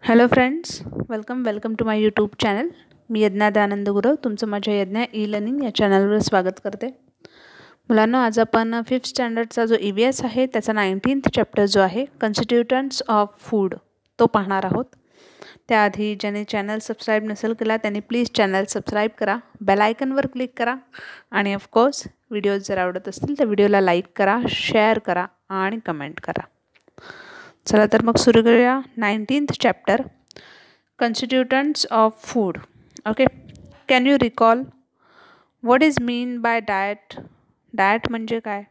Hello friends, welcome to my YouTube channel. मी यज्ञा दयानंद गुरव तुमचं माझ्या यज्ञा ई लर्निंग या चॅनलवर स्वागत करते. मुलांनो, आज आपण 5th स्टँडर्डचा जो EVS आहे त्याचा 19th चॅप्टर जो आहे कन्स्टिट्यूटंट्स ऑफ फूड तो पाहणार आहोत. त्याआधी ज्याने चॅनल सबस्क्राईब नसेल केला त्यांनी प्लीज चॅनल सबस्क्राईब करा, बेल आयकनवर क्लिक करा आणि ऑफकोर्स व्हिडिओज जर आवडत असतील तर व्हिडिओला लाईक करा, शेअर करा आणि कमेंट करा. चला तर मग सुरू करूया. 19th chapter constituents of food. Okay, can you recall what is mean by diet? Diet म्हणजे काय?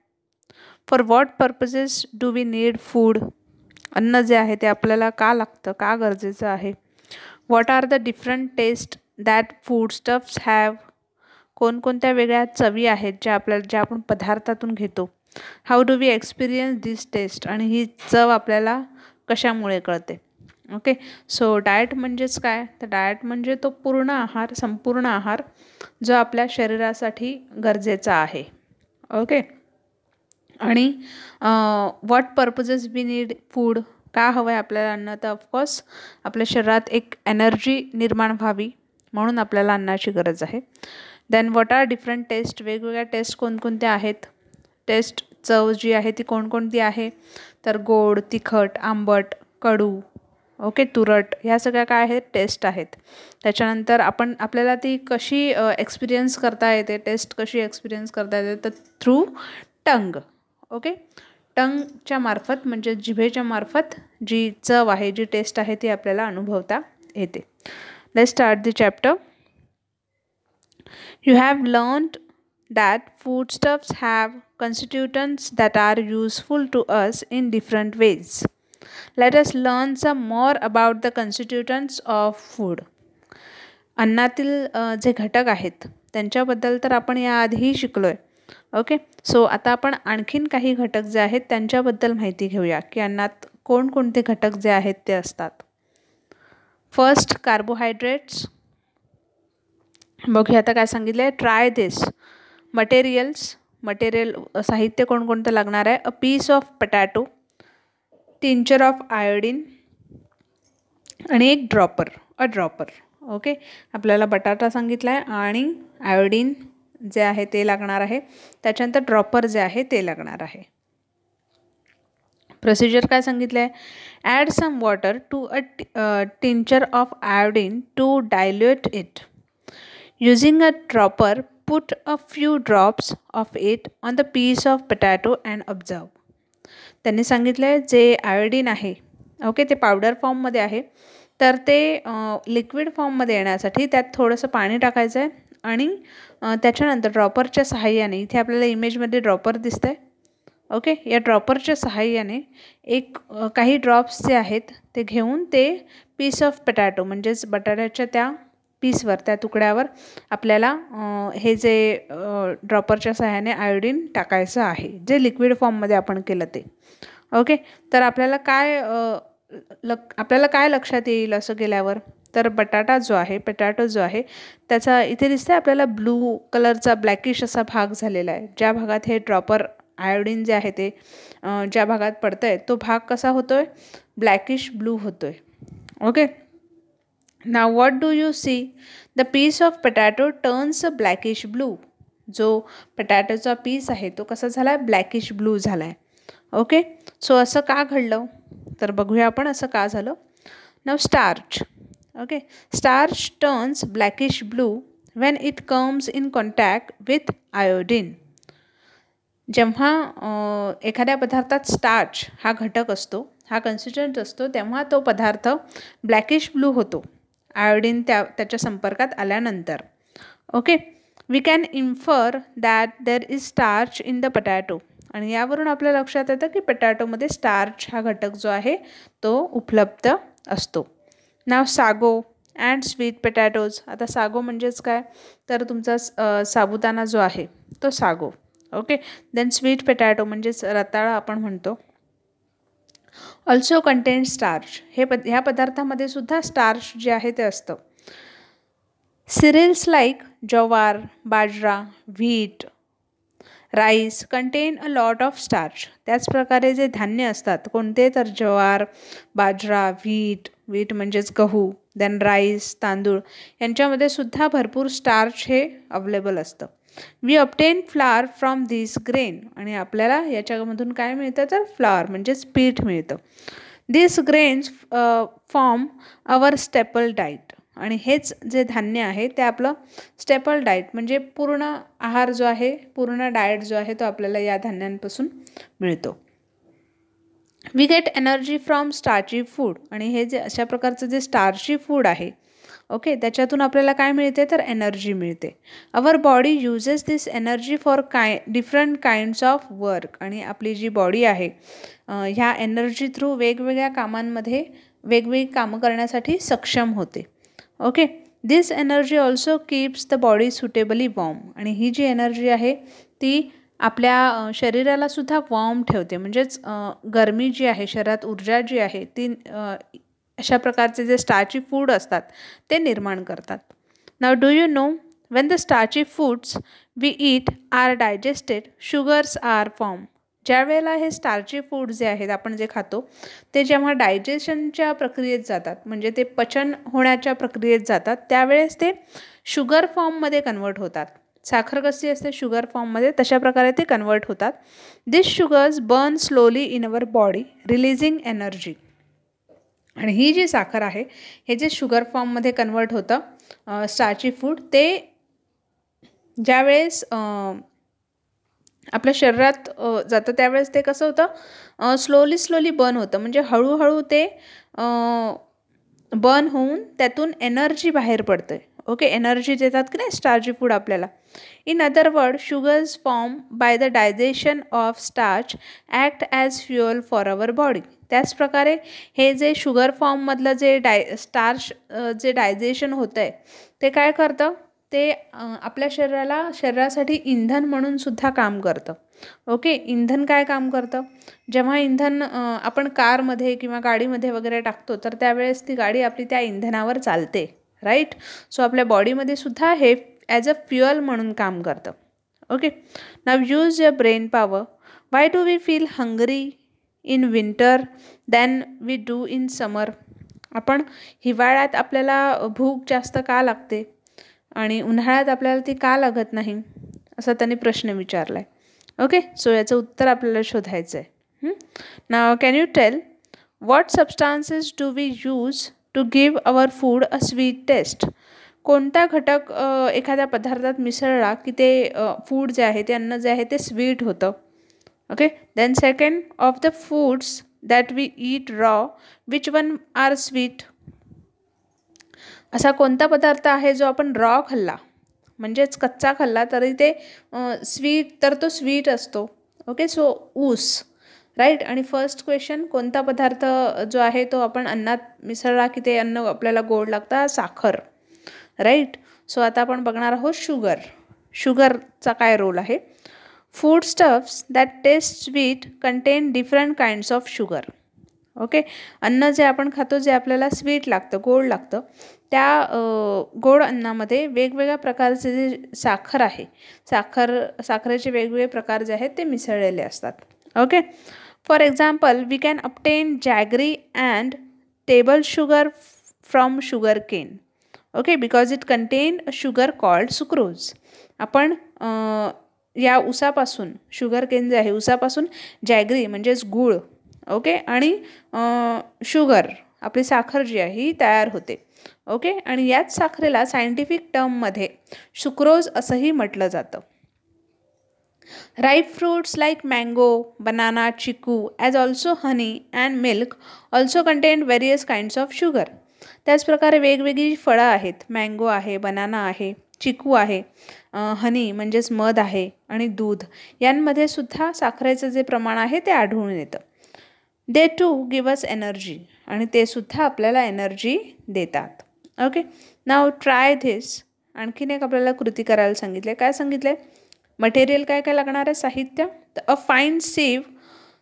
For what purposes do we need food? अन्न जे आहे ते आपल्याला का लागतं, का गरजेचं आहे? What are the different taste that food stuffs have? कोणकोणत्या वेगळ्या चवी आहेत ज्या आपण पदार्थातून घेतो? How do we experience this taste? आणि ही चव आपल्याला कशामुळे कळते? ओके, सो डाएट म्हणजेच काय? तर डाएट म्हणजे तो पूर्ण आहार, संपूर्ण आहार जो आपल्या शरीरासाठी गरजेचा आहे. ओके, आणि what purposes we need food? का हवं आहे आपल्याला अन्न? तर ऑफकोर्स आपल्या शरीरात एक एनर्जी निर्माण व्हावी म्हणून आपल्याला अन्नाची गरज आहे. Then what are different taste? वेगवेगळ्या टेस्ट कोणकोणत्या आहेत? टेस्ट चव जी आहे ती कोणकोणती आहे? तर गोड, तिखट, आंबट, कडू, ओके, तुरट, ह्या सगळ्या काय आहेत? टेस्ट आहेत. त्याच्यानंतर आपल्याला ती कशी एक्सपिरियन्स करता येते, टेस्ट कशी एक्सपिरियन्स करता येते? तर थ्रू टंग. ओके, टंगच्या मार्फत म्हणजे जिभेच्या मार्फत जी चव आहे, जी टेस्ट आहे ती आपल्याला अनुभवता येते. Let's start the chapter. You have learned that foodstuffs have constituents that are useful to us in different ways. Let us learn some more about the constituents of food. अन्नातील जे घटक आहेत त्यांच्याबद्दल तर आपण याआधीही शिकलो आहे. ओके, सो आता आपण आणखीन काही घटक जे आहेत त्यांच्याबद्दल माहिती घेऊया की अन्नात कोणकोणते घटक जे आहेत ते असतात. First, carbohydrates. बघूया आता काय सांगितलं आहे. ट्राय दिस. मटेरियल साहित्य कोणकोणतं लागणार आहे? A piece of potato, tincture of iodine आणि एक ड्रॉपर. ओके, आपल्याला बटाटा सांगितला आहे आणि आयोडीन जे आहे ते लागणार आहे. त्याच्यानंतर ड्रॉपर जे आहे ते लागणार आहे. प्रोसिजर काय सांगितलं आहे? Add some water to a tincture of iodine to dilute it. Using a dropper, put a few drops of it on the piece of potato and observe. त्यांनी सांगितलं आहे जे आयोडीन आहे, ओके, ते पावडर फॉर्ममध्ये आहे, तर ते लिक्विड फॉर्ममध्ये येण्यासाठी त्यात थोडंसं पाणी टाकायचं आहे आणि त्याच्यानंतर ड्रॉपरच्या सहाय्याने, इथे आपल्याला इमेजमध्ये ड्रॉपर दिसतं आहे, ओके, या ड्रॉपरच्या सहाय्याने काही ड्रॉप्स जे आहेत ते घेऊन ते पीस ऑफ पटॅटो म्हणजेच बटाट्याच्या त्या पीसवर, त्या तुकड्यावर आपल्याला हे जे ड्रॉपरच्या सहाय्याने आयोडीन टाकायचं आहे, जे लिक्विड फॉर्ममध्ये आपण केलं ते. ओके, तर आपल्याला काय लक्षात येईल असं केल्यावर? तर पटॅटो जो आहे त्याचा इथे दिसतं आहे आपल्याला ब्लू कलरचा ब्लॅकिश असा भाग झालेला आहे. ज्या भागात हे ड्रॉपर आयोडीन जे आहे ते ज्या भागात पडतं आहे तो भाग कसा होतो आहे? ब्लॅकिश ब्लू होतो आहे. Okay, now what do you see? The piece of potato turns a blackish blue. जो पटॅटोचा पीस आहे तो कसा झाला आहे? ब्लॅकिश ब्लू झाला आहे. ओके, सो असं का घडलं? तर बघूया आपण असं का झालं. Now starch. Okay, starch turns blackish blue when it comes in contact with iodine. जेव्हा एखाद्या पदार्थात स्टार्च हा घटक असतो, हा कन्स्टिट्यूएंट असतो, तेव्हा तो पदार्थ ब्लॅकिश ब्लू होतो आयोडीन त्याच्या संपर्कात आल्यानंतर. Okay, we can infer that there is starch in the potato. आणि यावरून आपल्या लक्षात येतं की पटॅटोमध्ये स्टार्च हा घटक जो आहे तो उपलब्ध असतो. Now sago and sweet potatoes. आता सागो म्हणजेच काय? तर तुमचा साबुदाणा जो आहे तो sago. Okay, then sweet potato म्हणजेच रताळा आपण म्हणतो. Also contain starch. ह्या पदार्थामध्ये सुद्धा स्टार्च जे आहे ते असतं. Cereals like jowar, bajra, wheat, rice contain a lot of starch. त्याचप्रकारे जे धान्य असतात कोणते? तर ज्वार, बाजरा, व्हीट, व्हीट म्हणजेच गहू, देन राईस तांदूळ, यांच्यामध्ये सुद्धा भरपूर स्टार्च हे अवेलेबल असतं. We obtain flour from this grain, आणि आपल्याला याच्यामधून काय मिळतं तर फ्लावर म्हणजेच पीठ मिळतं. दिस ग्रेन्स फॉर्म आवर स्टेपल डाईट, आणि हेच जे धान्य आहे ते आपलं स्टेपल डाईट म्हणजे पूर्ण आहार जो आहे, पूर्ण डाएट जो आहे तो आपल्याला या धान्यांपासून मिळतो. We get energy from starchy food, आणि हे जे अशा प्रकारचं जे स्टार्ची फूड आहे ओके, त्याच्यातून आपल्याला काय मिळते तर एनर्जी मिळते. Our body uses this energy for different kinds of work, आणि आपली जी बॉडी आहे ह्या एनर्जी थ्रू वेगवेगळ्या कामांमध्ये वेगवेगळी कामं करण्यासाठी सक्षम होते. Okay, this energy also keeps the body suitably warm, आणि ही जी एनर्जी आहे ती आपल्या शरीराला सुद्धा वॉर्म ठेवते, म्हणजेच गरमी जी आहे, शरीरात ऊर्जा जी आहे ती अशा प्रकारचे जे स्टार्ची फूड असतात ते निर्माण करतात. Now do you know when the starchy foods we eat are digested, sugars are form. ज्या वेळेला हे स्टार्ची फूड जे आहेत आपण जे खातो ते जेव्हा डायजेशनच्या प्रक्रियेत जातात, म्हणजे ते पचन होण्याच्या प्रक्रियेत जातात, त्यावेळेस ते शुगर फॉर्ममध्ये कन्वर्ट होतात. साखर कशी असते शुगर फॉर्ममध्ये, तशा प्रकारे ते कन्वर्ट होतात. This sugars burn slowly in our body releasing energy, आणि ही जी साखर आहे हे जे शुगर फॉर्ममध्ये कन्वर्ट होतं स्टार्ची फूड, ते ज्यावेळेस आपल्या शरीरात जातं त्यावेळेस ते कसं होतं स्लोली बर्न होतं, म्हणजे हळूहळू ते बर्न होऊन त्यातून एनर्जी बाहेर पडते. ओके, एनर्जी देतात की नाही स्टार्ची फूड आपल्याला. In other word, sugars form by the digestion of starch act as fuel for our body. त्याचप्रकारे हे जे शुगर फॉर्ममधलं जे स्टार्च जे डायजेशन होतं आहे ते काय करतं, ते आपल्या शरीरासाठी इंधन म्हणून सुद्धा काम करतं. ओके, इंधन काय काम करतं, जेव्हा इंधन आपण कारमध्ये किंवा गाडीमध्ये वगैरे टाकतो तर त्यावेळेस ती गाडी आपली त्या इंधनावर चालते, राईट. सो आपल्या बॉडीमध्ये सुद्धा हे ॲज अ फ्युअल म्हणून काम करतं. Okay, now use your brain power. Why do we feel hungry in winter than we do in summer. आपण हिवाळ्यात आपल्याला भूक जास्त का लागते आणि उन्हाळ्यात आपल्याला ती का लागत नाही, असा त्यांनी प्रश्न विचारला आहे. ओके, सो याचं उत्तर आपल्याला शोधायचं आहे. Now can you tell what substances do we use to give our food a sweet taste. कोणता घटक एखाद्या पदार्थात मिसळला की ते फूड जे आहे ते अन्न जे आहे ते स्वीट होतं. Okay, then second, of the foods that we eat raw which one are sweet. असा कोणता पदार्थ आहे जो आपण रॉ खाल्ला म्हणजेच कच्चा खाल्ला तरी ते स्वीट, तर तो स्वीट असतो. ओके, सो ऊस, राईट. आणि फर्स्ट क्वेश्चन, कोणता पदार्थ जो आहे तो आपण अन्नात मिसळला की ते अन्न आपल्याला गोड लागतं, साखर, राईट. सो आता आपण बघणार आहोत शुगर. शुगरचा काय रोल आहे. Food stuffs that taste sweet contain different kinds of sugar. Okay, अन्न जे आपण खातो जे आपल्याला स्वीट लागतं, गोड लागतं, त्या गोड अन्नामध्ये वेगवेगळ्या प्रकारचे जे साखर आहे, साखरेचे वेगवेगळे प्रकार जे आहेत ते मिसळलेले असतात. Okay, for example we can obtain jaggery and table sugar from sugar cane. Okay, because it contain a sugar called sucrose. आपण या ऊसापासून, शुगर केन जे आहे ऊसापासून जॅगरी म्हणजेच गूळ, ओके, आणि शुगर आपली साखर जी आहे ही तयार होते. ओके, आणि याच साखरेला सायंटिफिक टर्ममध्ये सुक्रोज असंही म्हटलं जातं. Ripe fruits like mango, banana, chikoo as also honey and milk also contain various kinds of sugar. त्याचप्रकारे वेगवेगळी फळं आहेत, मँगो आहे, बनाना आहे, चिकू आहे, हनी म्हणजेच मध आहे, आणि दूध, यांमध्ये सुद्धा साखरेचं जे प्रमाण आहे ते आढळून येतं. दे टू गिव्ह अस एनर्जी, आणि ते सुद्धा आपल्याला एनर्जी देतात. Okay, now try this. आणखीन एक आपल्याला कृती करायला सांगितले. काय सांगितले, मटेरियल काय काय लागणार आहे, साहित्य. A fine sieve,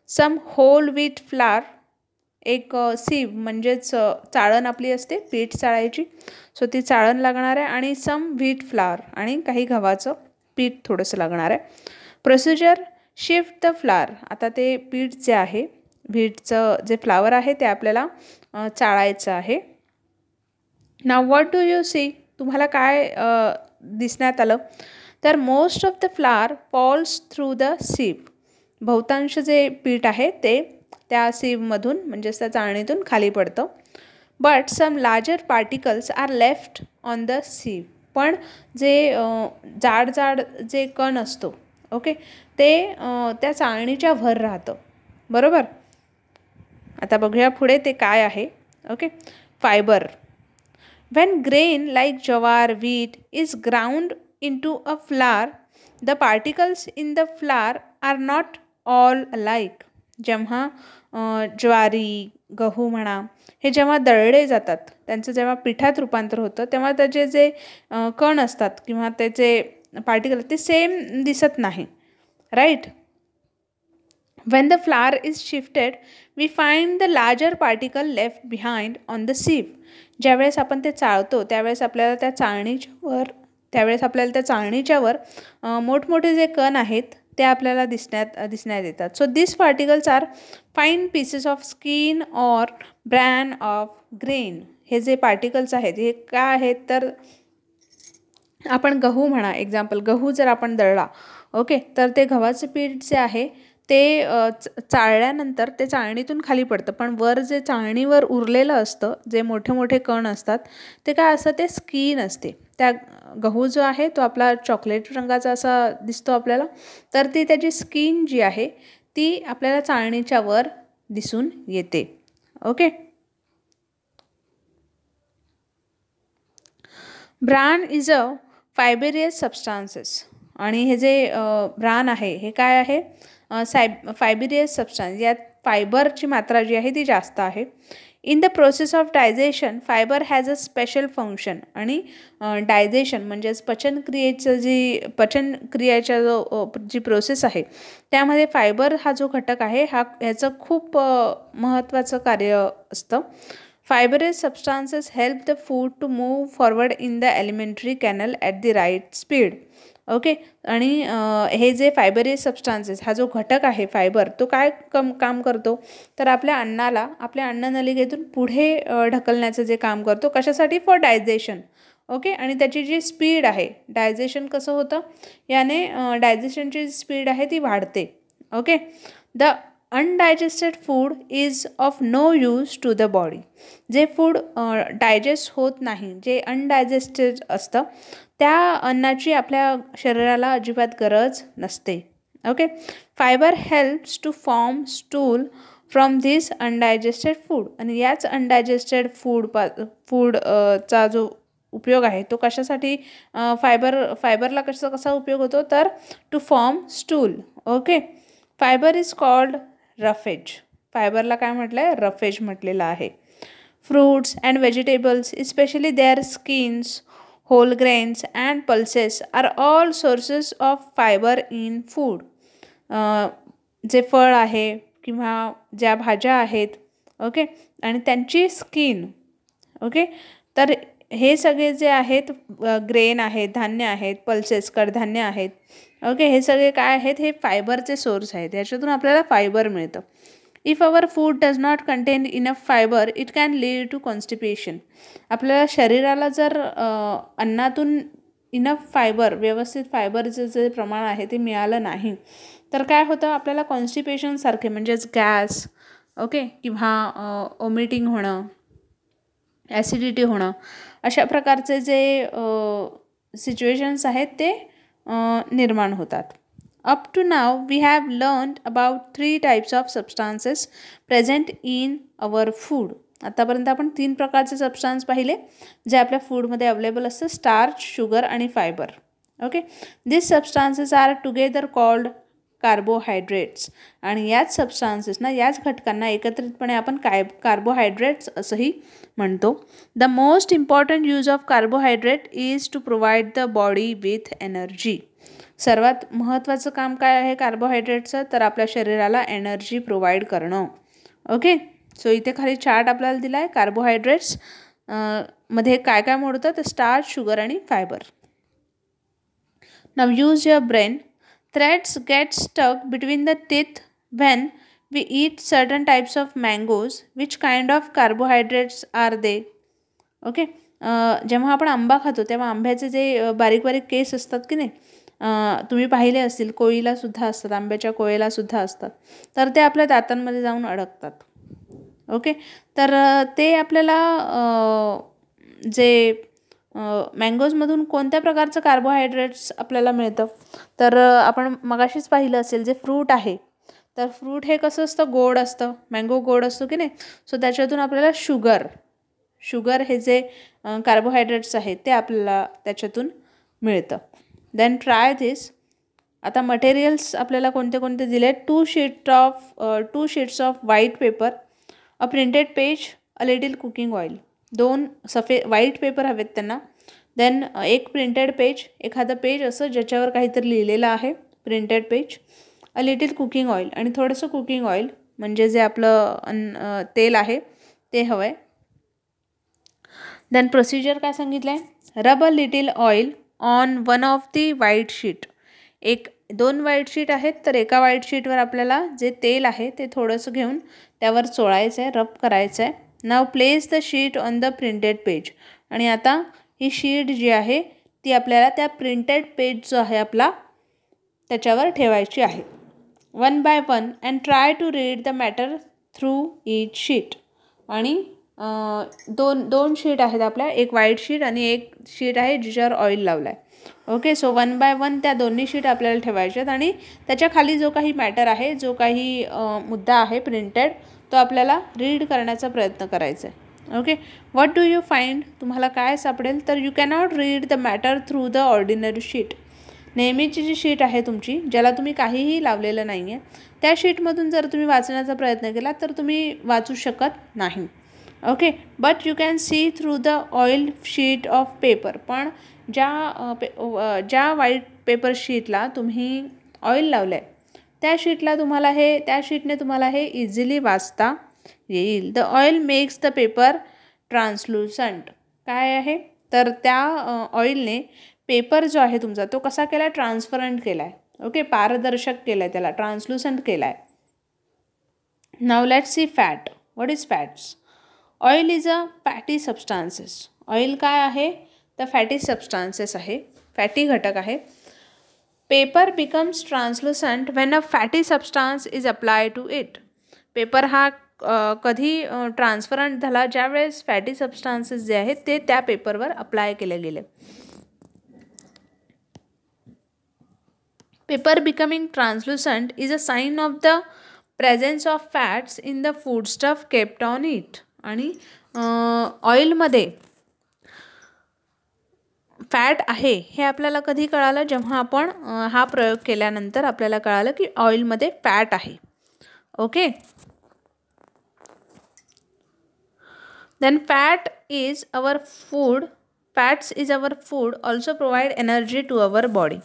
some whole wheat flour, एक सीव म्हणजेच चाळण आपली असते पीठ चाळायची, सो ती चाळण लागणार आहे, आणि सम व्हीट फ्लार, आणि काही गव्हाचं पीठ थोडंसं लागणार आहे. Procedure, sift the flour. आता ते पीठ जे आहे व्हीटचं जे फ्लावर आहे ते आपल्याला चाळायचं आहे. Now what do you see, तुम्हाला काय दिसण्यात आलं, तर most of the flour falls through the sieve, बहुतांश जे पीठ आहे ते त्या सीवमधून म्हणजेच त्या चाळणीतून खाली पडतं. But some larger particles are left on the sieve, पण जे जाड जाड जे कण असतो ओके ते त्या चाळणीच्या वर राहतं. बरोबर. आता बघूया पुढे ते काय आहे. Okay. Fibre. When grain like jawar, wheat is ground into a flour, the particles in the flour are not all alike. जेव्हा ज्वारी, गहू म्हणा हे जेव्हा दळले जातात, त्यांचं जेव्हा पिठात रूपांतर होतं तेव्हा त्याचे जे कण असतात किंवा त्याचे पार्टिकल ते सेम दिसत नाही. Right. When the flour is shifted, we find the larger particle left behind on the sieve. ज्यावेळेस आपण ते चाळतो त्यावेळेस आपल्याला त्या चाळणीच्या वर मोठमोठे जे कण आहेत ते आपल्याला दिसण्यात येतात. So this particles are fine pieces of skin or bran of grain. हे जे पार्टिकल्स आहेत हे काय आहेत, तर आपण गहू म्हणा, एक्झाम्पल गहू जर आपण दळला ओके तर ते गव्हाचं पीठ जे आहे ते चाळल्यानंतर ते चाळणीतून खाली पडतं, पण वर जे चाळणीवर उरलेलं असतं जे मोठे मोठे कण असतात ते काय असतं, ते स्किन असते. त्या गहू जो आहे तो आपला चॉकलेट रंगाचा असा दिसतो आपल्याला, तर ती त्याची स्किन जी आहे ती आपल्याला चाळणीच्या वर दिसून येते. Okay. Bran is a fibrous substances. आणि हे जे ब्रान आहे हे काय आहे, फायबरियस सबस्टान्स. यात फायबरची मात्रा जी आहे ती जास्त आहे. In the process of digestion fibre has a special function. आणि डायजेशन म्हणजेच पचनक्रियेच्या जी प्रोसेस आहे त्यामध्ये फायबर हा जो घटक आहे ह्याचं खूप महत्त्वाचं कार्य असतं. Fibrous substances help the food to move forward in the alimentary canal at the right speed. Okay. आणि हे जे फायबरियस सबस्टान्सेस हा जो घटक आहे फायबर तो काय काम करतो, तर आपल्या अन्ननलिकेतून पुढे ढकलण्याचं जे काम करतो. कशासाठी? For digestion. ओके. आणि त्याची जी स्पीड आहे, डायजेशन कसं होतं याने डायजेशनची स्पीड आहे ती वाढते. Okay. The undigested food is of no use to the body. जे फूड डायजेस्ट होत नाही, जे अनडायजेस्टेड असतं त्या अन्नाची आपल्या शरीराला अजिबात गरज नसते. Okay. Fibre helps to form stool from this undigested food. आणि याच अनडायजेस्टेड फूडचा जो उपयोग आहे तो कशासाठी, फायबरला कसा उपयोग होतो, तर to form stool. Okay. Fibre is called roughage. फायबरला काय म्हटलं आहे, रफेज म्हटलेलं आहे. Fruits and vegetables especially their skins, whole grains and pulses are all sources of fibre in food. जे फळ आहे किंवा ज्या भाज्या आहेत ओके आणि त्यांची स्किन ओके, तर हे सगळे जे आहेत ग्रेन आहेत, धान्य आहेत, पल्सेस कडधान्य आहेत ओके, हे सगळे काय आहेत, हे फायबरचे सोर्स आहेत. याच्यातून आपल्याला फायबर मिळतं. If our food does not contain enough fibre it can lead to constipation. आपल्याला शरीराला जर अन्नातून इनफ फायबर, व्यवस्थित फायबरचं जे प्रमाण आहे ते मिळालं नाही तर काय होतं, आपल्याला कॉन्स्टिपेशनसारखे म्हणजेच गॅस ओके किंवा ओमिटिंग होणं, ॲसिडिटी होणं, अशा प्रकारचे जे सिच्युएशन्स आहेत ते निर्माण होतात. Up to now, we have learned about 3 types of substances present in our food. आतापर्यंत आपण 3 प्रकारचे सबस्टान्स पाहिले जे आपल्या फूडमध्ये अवेलेबल असतात, स्टार्च, शुगर आणि फायबर. ओके. दिस सबस्टान्सेस आर टुगेदर कॉल्ड कार्बोहायड्रेट्स. आणि याच सबस्टान्सेसना, याच घटकांना एकत्रितपणे आपण कार्बोहायड्रेट्स असंही म्हणतो. The most important use of carbohydrate is to provide the body with energy. सर्वात महत्त्वाचं काम काय आहे कार्बोहायड्रेटचं, तर आपल्या शरीराला एनर्जी प्रोव्हाइड करणं. ओके. सो इथे खाली चार्ट आपल्याला दिला आहे. कार्बोहायड्रेट्स मध्ये काय काय मोडतं, तर स्टार्च, शुगर आणि fibre. Now use your brain. Threads get stuck between the teeth when we eat certain types of mangoes, which kind of carbohydrates are they? Okay, जेव्हा आपण आंबा खातो तेव्हा आंब्याचे जे बारीक बारीक केस असतात की नाही, तुम्ही पाहिले असतील, कोळीलासुद्धा असतात, आंब्याच्या कोळीलासुद्धा असतात, तर ते आपल्या दातांमध्ये जाऊन अडकतात. ओके, तर ते आपल्याला जे मँगोजमधून कोणत्या प्रकारचं कार्बोहायड्रेट्स आपल्याला मिळतं, तर आपण मगाशीच पाहिलं असेल, जे फ्रूट आहे, तर फ्रूट हे कसं असतं, गोड असतं, मँगो गोड असतो की नाही. सो त्याच्यातून आपल्याला शुगर हे जे कार्बोहायड्रेट्स आहेत ते आपल्याला त्याच्यातून मिळतं. Then try this. आता मटेरियल्स आपल्याला कोणते कोणते दिले आहेत, 2 sheets of white paper, a printed page, a little cooking oil. 2 white paper हवेत त्यांना. देन एक प्रिंटेड पेज, एखादं पेज असं ज्याच्यावर काहीतरी लिहिलेलं आहे, printed page, a little cooking oil, आणि थोडंसं कुकिंग ऑइल म्हणजे जे आपलं तेल आहे ते हवं आहे. देन प्रोसिजर काय सांगितलं आहे, रब a little oil on one of the white sheet. 2 white sheet आहेत, तर एका व्हाईट शीटवर आपल्याला जे तेल आहे ते थोडंसं घेऊन त्यावर चोळायचं आहे, रब करायचं आहे. Now place the sheet on the printed page. आणि आता ही शीट जी आहे ती आपल्याला त्या प्रिंटेड पेज जो आहे आपला त्याच्यावर ठेवायची आहे. 1 by 1 and try to read the matter through each sheet. आणि दोन शीट आहेत आपल्या, एक व्हाईट शीट आणि एक शीट आहे जिच्यावर ऑइल लावलं आहे. ओके, सो 1 by 1 त्या दोन्ही शीट आपल्याला ठेवायच्या आहेत आणि त्याच्या खाली जो काही मॅटर आहे, जो काही मुद्दा आहे प्रिंटेड, तो आपल्याला रीड करण्याचा प्रयत्न करायचा आहे. Okay, what do you find? तुम्हाला काय सापडेल, तर you cannot read the matter through the ordinary sheet. नेहमीची जी शीट आहे तुमची, ज्याला तुम्ही काहीही लावलेलं नाही आहे, त्या शीटमधून जर तुम्ही वाचण्याचा प्रयत्न केला तर तुम्ही वाचू शकत नाही. Okay, but you can see through the oil sheet of paper. पण ज्या व्हाईट पेपर शीटला तुम्ही ऑइल लावलं आहे त्या शीटने तुम्हाला हे इझिली वाचता येईल. The oil makes the paper translucent. काय आहे, तर त्या ऑइलने पेपर जो आहे तुमचा तो कसा केला आहे, ट्रान्सपरंट केला आहे. ओके, पारदर्शक केला आहे, त्याला ट्रान्सलुसंट केला आहे. Now let's see fat. What is fats? Oil is a fatty substances. Oil काय आहे, तर फॅटी सबस्टान्सेस आहे, फॅटी घटक आहे. Paper becomes translucent when a fatty substance is apply to it. Paper हा कधी ट्रान्सपरंट झाला, ज्यावेळेस फॅटी सबस्टान्सेस जे आहेत ते त्या पेपरवर अप्लाय केले गेले. Paper becoming translucent is a sign of the presence of fats in the foodstuff kept on it. आणि ऑइलमध्ये फॅट आहे हे आपल्याला कधी कळालं, जेव्हा आपण हा प्रयोग केल्यानंतर आपल्याला कळालं की ऑइलमध्ये फॅट आहे. Okay, then fats is our food also provide energy to our body.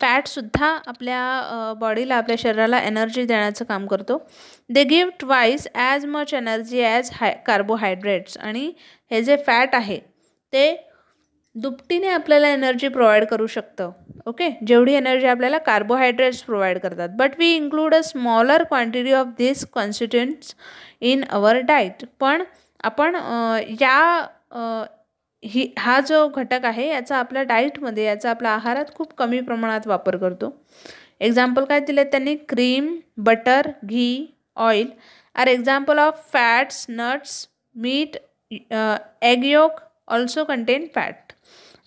फॅटसुद्धा आपल्या बॉडीला, आपल्या शरीराला एनर्जी देण्याचं काम करतो. They give twice as much energy as carbohydrates. आणि हे जे फॅट आहे ते दुपटीने आपल्याला एनर्जी प्रोव्हाइड करू शकतं. ओके, जेवढी एनर्जी आपल्याला कार्बोहायड्रेट्स प्रोव्हाइड करतात. But we include a smaller quantity of this constituents in our diet. पण आपण हा जो घटक आहे याचा आपल्या डाएटमध्ये, याचा आपल्या आहारात खूप कमी प्रमाणात वापर करतो. एक्झाम्पल काय दिले त्यांनी, cream, butter, ghee, oil are example of fats. Nuts, meat, egg yolk also contain fat.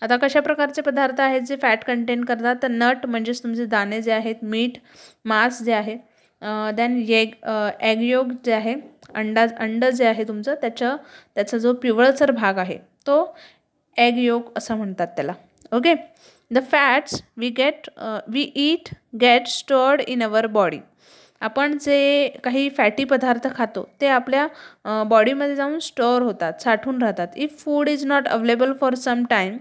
आता कशा प्रकारचे पदार्थ आहेत जे फॅट कंटेन करतात, तर नट म्हणजेच तुमचे दाणे जे आहेत, मीठ, मांस जे आहे, देन एग योक जे आहे, अंड जे आहे तुमचं, त्याचा जो पिवळसर भाग आहे तो एग योक असं म्हणतात त्याला. Okay, the fats we eat get stored in our body. आपण जे काही फॅटी पदार्थ खातो ते आपल्या बॉडीमध्ये जाऊन स्टोअर होतात, साठून राहतात. If food is not available for some time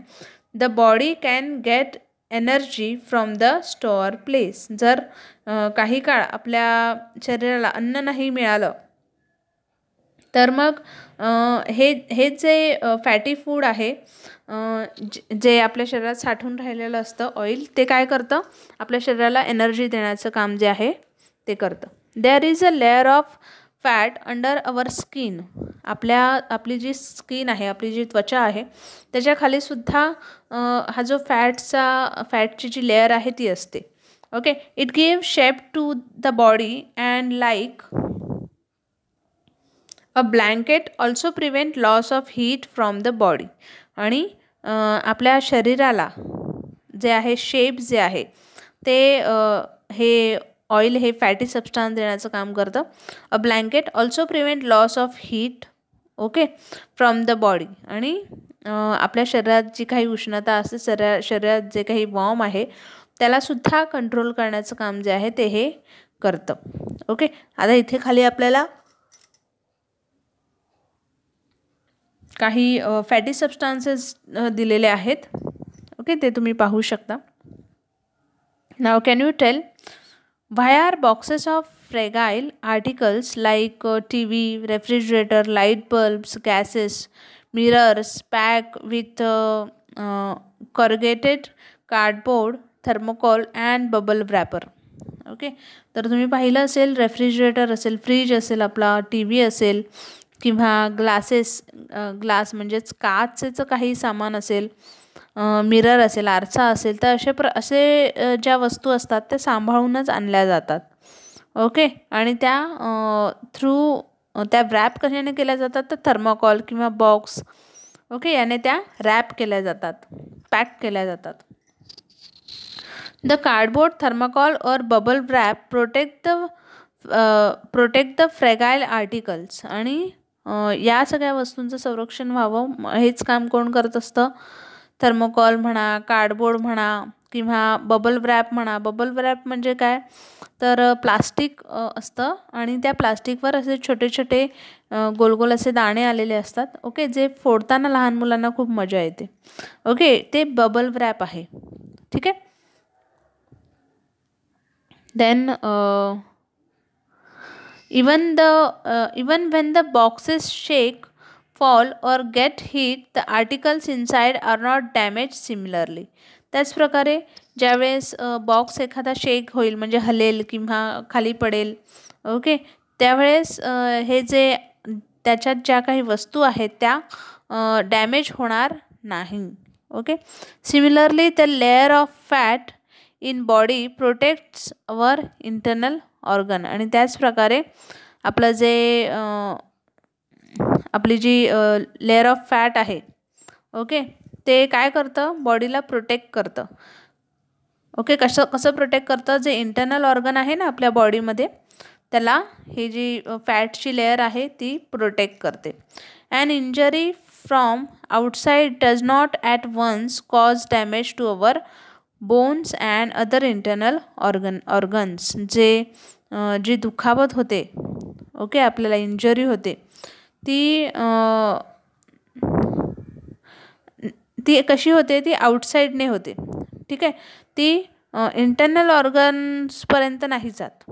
the body can get energy from the store place. जर काही काळ आपल्या शरीराला अन्न नाही मिळालं तर मग हे जे फॅटी फूड आहे, जे आपल्या शरीरात साठून राहिलेलं असतं ऑइल, ते काय करतं, आपल्या शरीराला एनर्जी देण्याचं काम जे आहे ते करतं. There is a layer of fat under our skin. आपली जी स्किन आहे, आपली जी त्वचा आहे, त्याच्या खालीसुद्धा हा जो फॅटची जी लेअर आहे ती असते. Okay, it give shape to the body and like a blanket also prevent loss of heat from the body. आणि आपल्या शरीराला जे आहे शेप जे आहे ते हे ऑइल हे फॅटी सबस्टन्स देण्याचं काम करतं. A blanket also prevent loss of heat okay from the body. आणि आपल्या शरीरात जी काही उष्णता असते, शरीरात जे काही वॉर्म आहे त्यालासुद्धा कंट्रोल करण्याचं काम जे आहे ते हे करतं. ओके, आता इथे खाली आपल्याला काही फॅटी सबस्टन्सेस दिलेले आहेत. ओके, ते तुम्ही पाहू शकता. Now can you tell why are boxes of fragile articles like TV, refrigerator, light bulbs, gases, mirrors pack with corrugated cardboard, thermocol and bubble wrapper. Okay, तर तुम्ही पाहिलं असेल रेफ्रिजरेटर असेल, फ्रीज असेल, आपला TV असेल किंवा ग्लास म्हणजेच काचेचं काही सामान असेल, मिरर असेल, आरसा असेल, तर असे ज्या वस्तू असतात त्या सांभाळूनच आणल्या जातात. ओके, आणि त्या रॅप कशाने केल्या जातात, तर थर्मोकॉल किंवा बॉक्स ओके याने त्या रॅप केल्या जातात, पॅक केल्या जातात. द कार्डबोर्ड, थर्मोकॉल और bubble wrap protect the fragile articles. आणि या सगळ्या वस्तूंचं संरक्षण व्हावं हेच काम कोण करत असतं, थर्मोकॉल म्हणा, कार्डबोर्ड म्हणा किंवा बबल रॅप म्हणा. बबल रॅप म्हणजे काय, तर प्लास्टिक असतं आणि त्या प्लास्टिकवर असे छोटे छोटे गोल गोल असे दाणे आलेले असतात. ओके, जे फोडताना लहान मुलांना खूप मजा येते. ओके, ते बबल रॅप आहे. ठीक आहे. Then even when the boxes shake, fall or get heat, the articles inside are not damaged similarly. त्याच प्रकारे ज्यावेळेस बॉक्स एखादा शेक होईल म्हणजे हलेल किंवा खाली पडेल ओके, त्यावेळेस हे जे त्याच्यात ज्या काही वस्तू आहेत त्या डॅमेज होणार नाही. Okay, similarly the layer of fat in body protects our internal organ. आणि त्याच प्रकारे आपलं जे आपली जी लेअर ऑफ फॅट आहे ओके, ते काय करतं, बॉडीला प्रोटेक्ट करतं. ओके, कसं प्रोटेक्ट करतं, जे इंटरनल ऑर्गन आहे ना आपल्या बॉडीमध्ये त्याला ही जी फॅटची लेअर आहे ती प्रोटेक्ट करते. And injury from outside does not at once cause damage to our bones and other internal organs. जी दुखापत होते ओके, आपल्याला इंजरी होते ती कशी होते, ती आउटसाईडने होते. ठीक आहे, ती इंटरनल ऑर्गन्सपर्यंत नाही जात.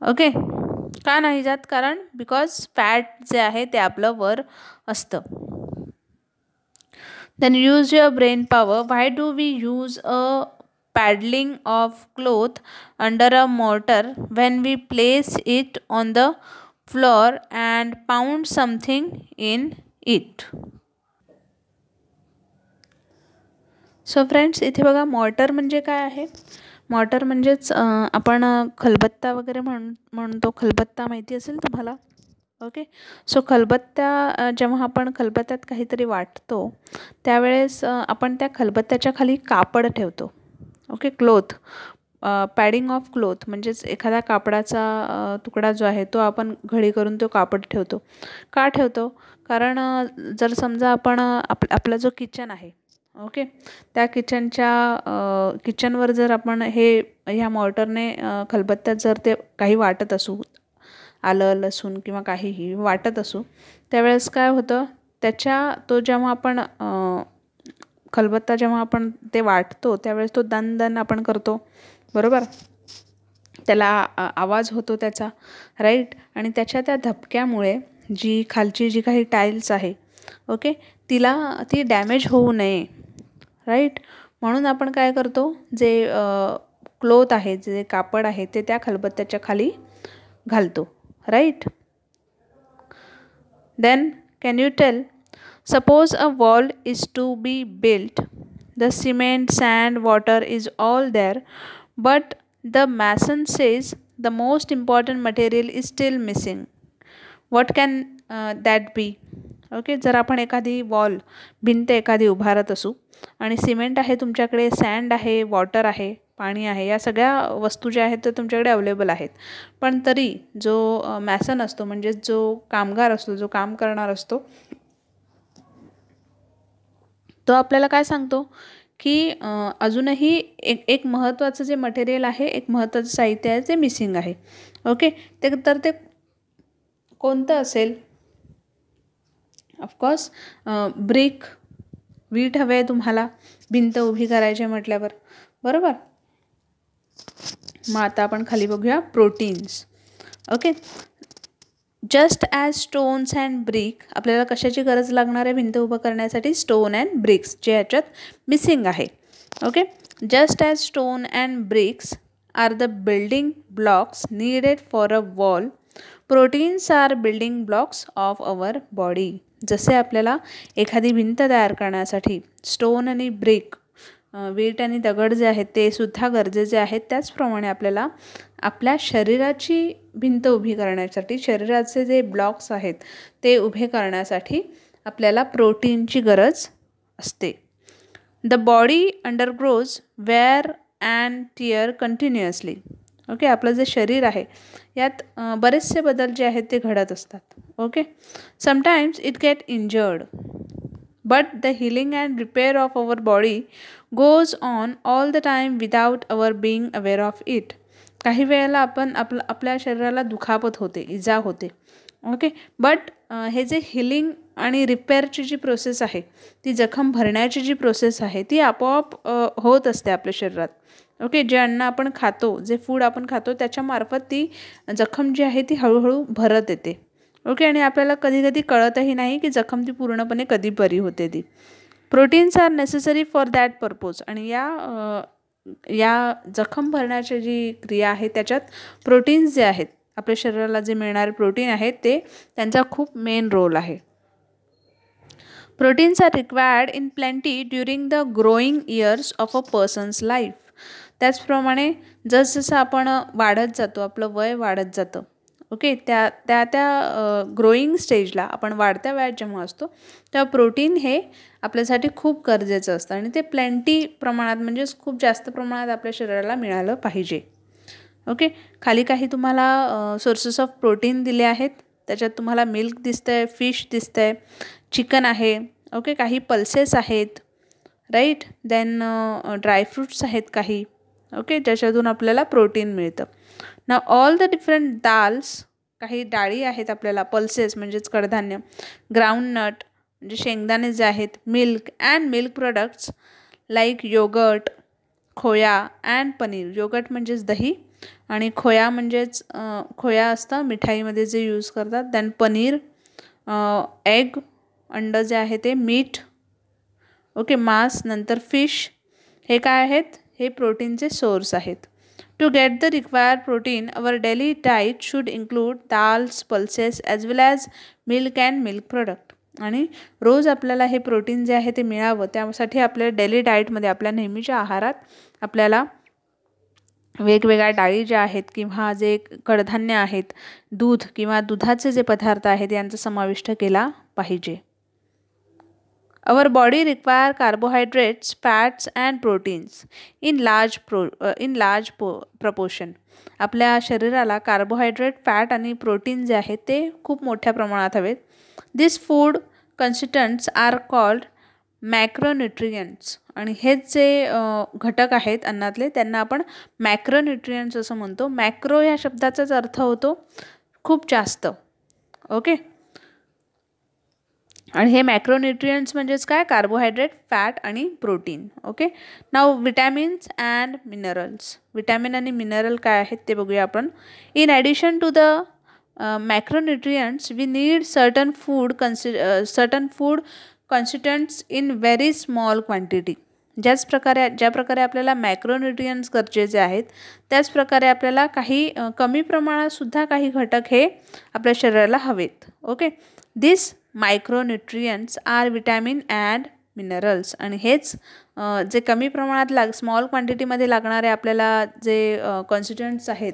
ओके, का नाही जात, कारण बिकॉज फॅट जे आहे ते आपलं वर असतं. Then use your brain power. Why do we use a paddling of cloth under a mortar when we place it on the floor and pound something in it. So friends, इथे बघा mortar म्हणजे काय आहे. Mortar म्हणजेच आपण खलबत्ता वगैरे म्हणतो. खलबत्ता माहिती असेल तुम्हाला. ओके, सो खलबत्ता जेव्हा आपण खलबत्त्यात काहीतरी वाटतो त्यावेळेस आपण त्या खलबत्त्याच्या खाली कापड ठेवतो. Okay, cloth, padding of cloth म्हणजेच एखादा कापडाचा तुकडा जो आहे तो आपण घडी करून तो कापड ठेवतो. का ठेवतो, कारण जर समजा आपण आपला जो किचन आहे ओके, त्या किचनवर जर आपण ह्या मॉर्टरने खलबत्त्यात जर ते काही वाटत असू, आलं लसूण किंवा काहीही वाटत असू, त्यावेळेस काय होतं, जेव्हा आपण खलबत्ता जेव्हा आपण ते वाटतो त्यावेळेस तो दन दन आपण करतो, बरोबर, त्याला आवाज होतो त्याचा, राईट. आणि त्या धपक्यामुळे खालची जी काही टाईल्स आहे ओके, ती डॅमेज होऊ नये, राईट. म्हणून आपण काय करतो, जे क्लोथ आहे, जे कापड आहे ते त्या खलबत्त्याच्या खाली घालतो, right. Then can you tell, suppose a wall is to be built, the cement, sand, water is all there, but the mason says the most important material is still missing. What can that be? Okay, जर आपण एखादी wall, भिंत एखादी उभारत असू आणि cement आहे तुमच्याकडे, सँड आहे, वॉटर आहे, पाणी आहे, या सगळ्या वस्तू ज्या आहेत त्या तुमच्याकडे अवेलेबल आहेत, पण तरी जो मॅसन असतो, म्हणजे जो कामगार असतो, जो काम करणार असतो, तो आपल्याला काय सांगतो की अजूनही एक महत्त्वाचं जे मटेरियल आहे, एक महत्त्वाचं साहित्य आहे, ते मिसिंग आहे. ओके, तर ते कोणतं असेल? ऑफकोर्स ब्रिक, वीट हवे आहे तुम्हाला भिंत उभी करायची म्हटल्यावर, बरोबर. मग आता आपण खाली बघूया proteins. Okay, just as stones and brick, आपल्याला कशाची गरज लागणार आहे भिंत उभं करण्यासाठी? स्टोन अँड ब्रिक्स, जे ह्याच्यात मिसिंग आहे. Okay, just as stone and bricks are the building blocks needed for a wall, proteins are building blocks of our body. जसे आपल्याला एखादी भिंत तयार करण्यासाठी स्टोन आणि ब्रिक, वीट आणि दगड जे आहेत ते सुद्धा गरजेचे आहेत, त्याचप्रमाणे आपल्याला आपल्या शरीराची भिंत उभी करण्यासाठी, शरीराचे जे ब्लॉक्स आहेत ते उभे करण्यासाठी आपल्याला प्रोटीनची गरज असते. The body undergoes wear and tear continuously. Okay, आपलं जे शरीर आहे यात बरेचसे बदल जे आहेत ते घडत असतात. Okay, sometimes it get injured, but the healing and repair of our body goes on all the time without our being aware of it. काही वेळेला आपल्या शरीराला दुखापत होते, इजा होते. ओके, बट हे जे हिलिंग आणि रिपेअरची जी प्रोसेस आहे, ती जखम भरण्याची जी प्रोसेस आहे ती आपोआप होत असते आपल्या शरीरात. ओके, जे अन्न आपण खातो, जे फूड आपण खातो त्याच्यामार्फत ती जखम जी आहे ती हळूहळू भरत येते. ओके, आणि आपल्याला कधी कधी कळतही नाही की जखम ती पूर्णपणे कधी बरी होते ती. Proteins are necessary for that purpose. आणि या जखम भरण्याची जी क्रिया आहे त्याच्यात प्रोटीन्स जे आहेत, आपल्या शरीराला जे मिळणारे प्रोटीन आहेत ते त्यांचा खूप मेन रोल आहे. Proteins are required in plenty during the growing years of a person's life. त्याचप्रमाणे जसजसं आपण वाढत जातो, आपलं वय वाढत जातं. ओके, त्या ग्रोईंग स्टेजला, आपण वाढत्या वयात जेव्हा असतो तेव्हा प्रोटीन हे आपल्यासाठी खूप गरजेचं असतं आणि ते प्लेंटी प्रमाणात, म्हणजेच खूप जास्त प्रमाणात आपल्या शरीराला मिळालं पाहिजे. ओके, खाली काही तुम्हाला सोर्सेस ऑफ प्रोटीन दिले आहेत. त्याच्यात तुम्हाला मिल्क दिसतं आहे, फिश दिसतं आहे, चिकन आहे. ओके, काही पल्सेस आहेत, राईट. देन ड्रायफ्रूट्स आहेत काही. ओके, ज्याच्यातून आपल्याला प्रोटीन मिळतं. ना ऑल द डिफरंट दाल्स, काही डाळी आहेत आपल्याला, पल्सेस म्हणजेच कडधान्य, ग्राउंडनट म्हणजे शेंगदाणे जे आहेत, milk and milk products like yogurt, khoya and paneer. Yogurt म्हणजेच दही आणि खोया म्हणजेच खोया असतं मिठाईमध्ये जे यूज करतात. देन पनीर, एग, अंडं जे आहे ते, मीठ. ओके, मांस, नंतर फिश. हे काय आहेत? हे प्रोटीनचे सोर्स आहेत. To get the required protein our daily diet should include dals, pulses as well as milk and milk product. आणि रोज आपल्याला हे प्रोटीन जे आहे ते मिळावं त्यासाठी आपल्या डेली डाईटमध्ये, आपल्या नेहमीच्या आहारात आपल्याला वेगवेगळ्या डाळी ज्या आहेत किंवा जे कडधान्य आहेत, दूध किंवा दुधाचे जे पदार्थ आहेत यांचा समाविष्ट केला पाहिजे. Our body require carbohydrates, fats and proteins in large proportion. आपल्या शरीराला कार्बोहायड्रेट, फॅट आणि प्रोटीन जे आहेत ते खूप मोठ्या प्रमाणात हवेत. These food constituents are called macronutrients. आणि हेच जे घटक आहेत अन्नातले त्यांना आपण मॅक्रोन्युट्रियंट्स असं म्हणतो. मॅक्रो या शब्दाचाच अर्थ होतो खूप जास्त. ओके, आणि हे मॅक्रोन्युट्रियंट्स म्हणजेच काय? कार्बोहायड्रेट, फॅट आणि protein. Okay, now vitamins and minerals. Vitamin आणि मिनरल काय आहेत ते बघूया आपण. In addition to the macronutrients we need certain food constituents in very small quantity. ज्या प्रकारे आपल्याला मॅक्रोन्यूट्रियंट्स गरजेचे आहेत, त्याच प्रकारे आपल्याला काही कमी प्रमाणात सुद्धा काही घटक हे आपल्या शरीराला हवेत. Okay, this micronutrients are vitamin and minerals. आणि हेच जे कमी प्रमाणात स्मॉल क्वांटिटीमध्ये लागणारे आपल्याला जे कॉन्स्टिट्युएंट्स आहेत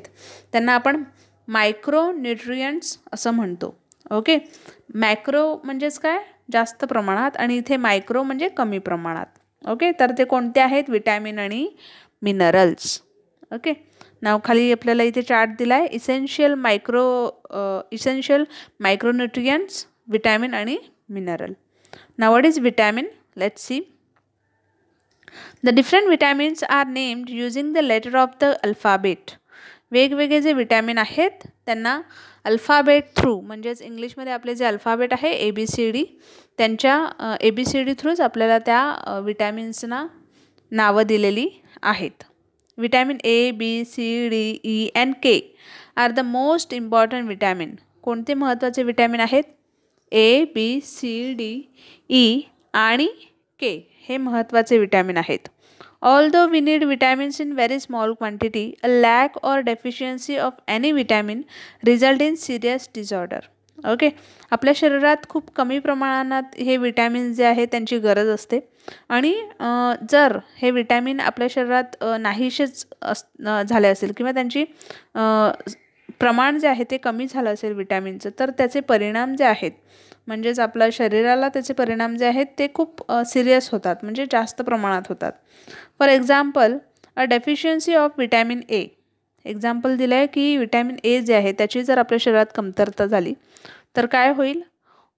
त्यांना आपण मायक्रोन्यूट्रियंट्स असं म्हणतो. ओके, मॅक्रो म्हणजेच काय, जास्त प्रमाणात, आणि इथे मायक्रो म्हणजे कमी प्रमाणात. ओके, तर ते कोणते आहेत, विटॅमिन आणि मिनरल्स. ओके, नाव खाली आपल्याला इथे चार्ट दिला आहे, इसेन्शियल मायक्रोन्यूट्रियंट्स, विटॅमिन आणि mineral. Now what is vitamin, let's see. The different vitamins are named using the letter of the alphabet. वेगवेगळे जे विटॅमिन आहेत त्यांना अल्फाबेट थ्रू, म्हणजेच इंग्लिशमध्ये आपले जे अल्फाबेट आहे ABCD, त्यांच्या ABCD थ्रूच आपल्याला त्या विटॅमिन्सना नावं दिलेली आहेत. Vitamin A, B, C, D, E and K are the most important vitamin. कोणते महत्त्वाचे विटॅमिन आहेत, A, B, C, D, E आणि K हे महत्त्वाचे विटॅमिन आहेत. Although we need vitamins in very small quantity, a lack or deficiency of any vitamin result in serious disorder. Okay, आपल्या शरीरात खूप कमी प्रमाणात हे विटॅमिन जे आहे त्यांची गरज असते, आणि जर हे विटॅमिन आपल्या शरीरात नाहीसेच झाले असेल किंवा त्यांची प्रमाण जे आहे ते कमी झालं असेल विटॅमिनचं, तर त्याचे परिणाम जे आहेत, म्हणजेच आपल्या शरीराला त्याचे परिणाम जे आहेत ते खूप सिरियस होतात, म्हणजे जास्त प्रमाणात होतात. For example, a deficiency of vitamin A. Example दिलं आहे की विटॅमिन A जे आहे त्याची जर आपल्या शरीरात कमतरता झाली तर काय होईल,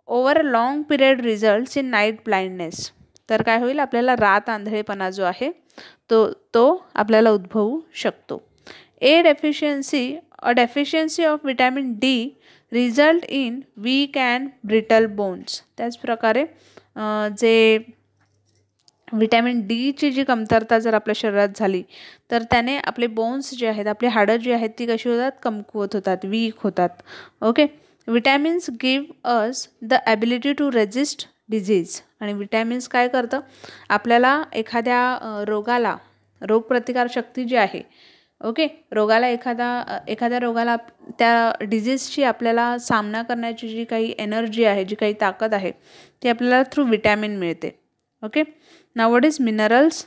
over a long period results in night blindness. तर काय होईल, आपल्याला रात आंधळेपणा जो आहे तो आपल्याला उद्भवू शकतो. A deficiency of vitamin D result in weak and brittle bones. त्याचप्रकारे जे विटॅमिन Dची जी कमतरता जर आपल्या शरीरात झाली तर त्याने आपले बोन्स जे आहेत, आपली हाडं जी आहेत ती कशी होतात, कमकुवत होतात, वीक होतात. Okay, vitamins give us the ability to resist disease. आणि विटॅमिन्स काय करतं, आपल्याला एखाद्या रोगाला, रोगप्रतिकारशक्ती जी आहे, ओके, एखाद्या रोगाला, त्या डिझीजची आपल्याला सामना करण्याची जी काही एनर्जी आहे, जी काही ताकद आहे ती आपल्याला थ्रू विटॅमिन मिळते. Okay, now what is minerals.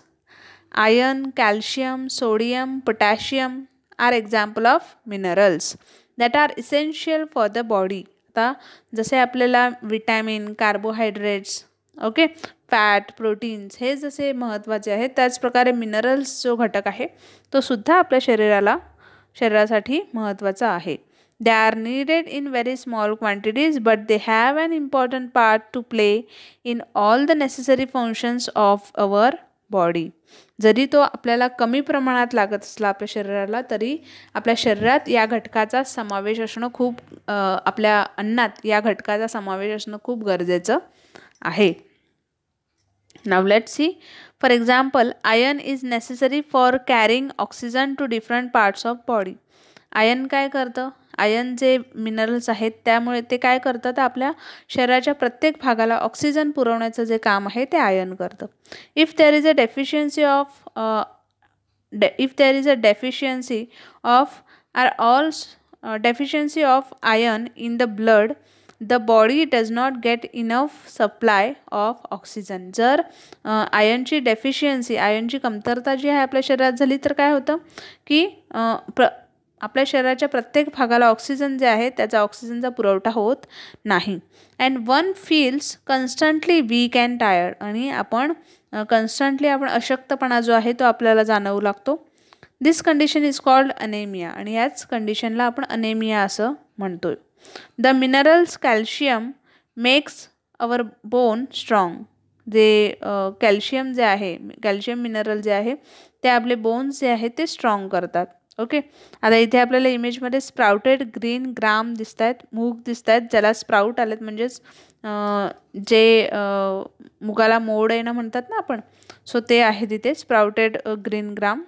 Iron, calcium, sodium, potassium are example of minerals that are essential for the body. आता जसे आपल्याला vitamin, carbohydrates, okay, fat, proteins हे जसे महत्त्वाचे आहेत, त्याचप्रकारे मिनरल्स जो घटक आहे तो सुद्धा आपल्या शरीरासाठी महत्त्वाचा आहे. They are needed in very small quantities, but they have an important part to play in all the necessary functions of our body. जरी तो आपल्याला कमी प्रमाणात लागत असला आपल्या शरीराला, तरी आपल्या शरीरात या घटकाचा समावेश असणं खूप, आपल्या अन्नात या घटकाचा समावेश असणं खूप गरजेचं आहे. Now let's see. For example, iron is necessary for carrying oxygen to different parts of body. Iron काय करतं, आयर्न जे मिनरल्स आहेत त्यामुळे ते काय करतं, तर आपल्या शरीराच्या प्रत्येक भागाला ऑक्सिजन पुरवण्याचं जे काम आहे ते आयर्न करतं. If there is a deficiency of iron in the blood, the body does not get enough supply of oxygen. जर आयर्नची डेफिशियन्सी, आयर्नची कमतरता जी आहे आपल्या शरीरात झाली तर काय होतं की आपल्या शरीराच्या प्रत्येक भागाला ऑक्सिजन जे आहे त्याचा ऑक्सिजनचा पुरवठा होत नाही. And one feels constantly weak and tired. आणि आपण अशक्तपणा जो आहे तो आपल्याला जाणवू लागतो. This condition is called anaemia. आणि याच कंडिशनला आपण अनेमिया असं म्हणतोय. The minerals calcium makes our bone strong. जे कॅल्शियम जे आहे, कॅल्शियम मिनरल जे आहे ते आपले बोन्स जे आहेत ते स्ट्रॉंग करतात. ओके, आता इथे आपल्याला इमेजमध्ये स्प्राउटेड ग्रीन ग्राम दिसत आहेत, मूग दिसत आहेत, ज्याला स्प्राउट आलेत, म्हणजेच जे मुगाला मोड येणं म्हणतात ना आपण, सो ते आहे तिथे sprouted green gram.